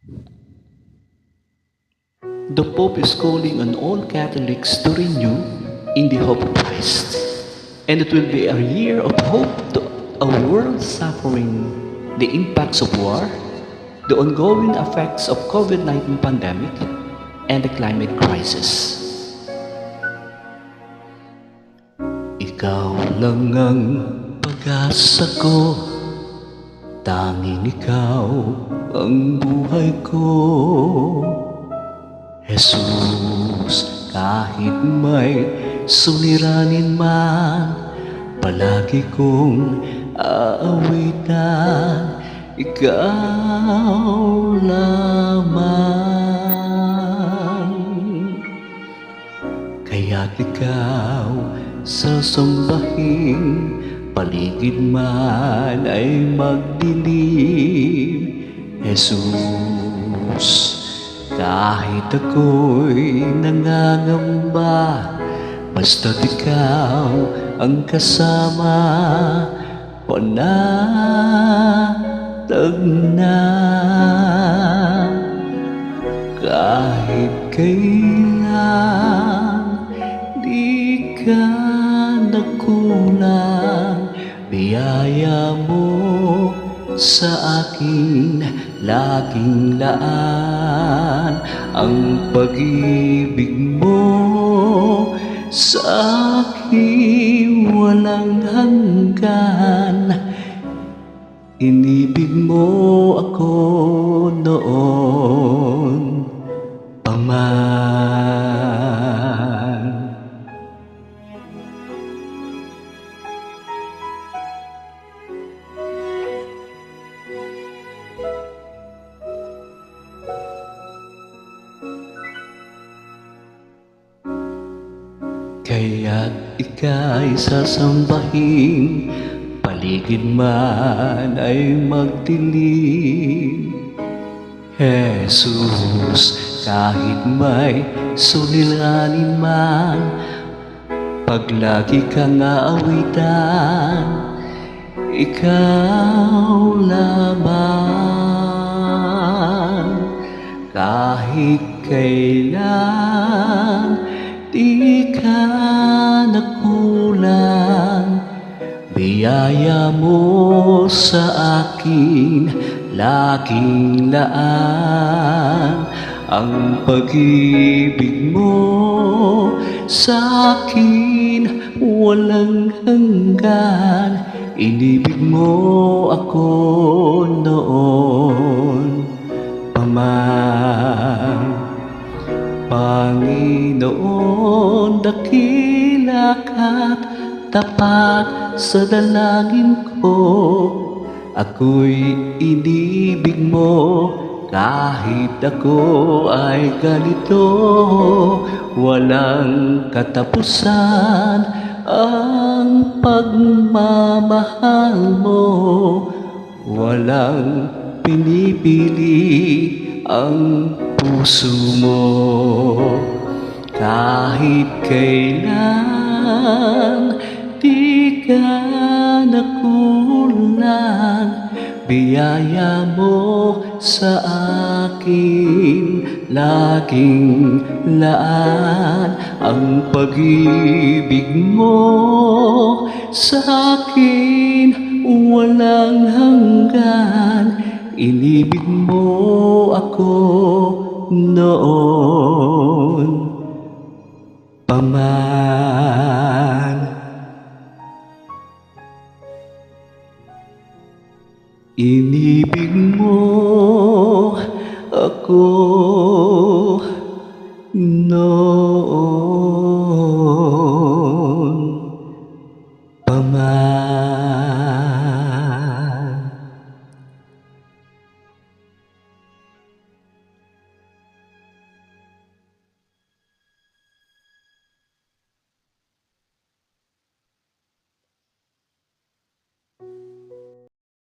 The Pope is calling on all Catholics to renew in the hope of Christ. And it will be a year of hope to a world suffering the impacts of war, the ongoing effects of COVID-19 pandemic, and the climate crisis. Ikaw lang ang pag-asa ko, tanging ikaw ang buhay ko. Jesus, kahit may suliranin man, palagi kong aawitan, ikaw lamang. Kaya't ikaw sasambahin, paligid man ay magdilim. Jesus, kahit ako'y nangangamba, basta't ikaw ang kasama, panatag na. Kahit kailan di ka nagkulang, biyaya mo sa akin laging laan. Ang pag-ibig mo sa akin walang hanggan. Inibig mo ako noon pa man. Kaya't ika'y sasambahin, paligid man ay magdilim. Jesus, kahit may suliranin man, pag lagi kang aawitan, ikaw lamang. Kahit kailan di ka nagkulang, biyaya mo sa akin laging laan. Ang pag-ibig mo sa akin walang hanggan. Inibig mo ako noon pa man. Panginoon, dakila ka't tapat sa dalangin ko. Ako'y inibig mo kahit ako ay ganito. Walang katapusan ang pagmamahal mo, walang pinipili ang puso mo. Kahit kailan di ka nakulang, biyaya mo sa akin laging laan. Ang pag-ibig mo sa akin walang hanggan. Inibig mo ako noon pa man. Inibig mo ako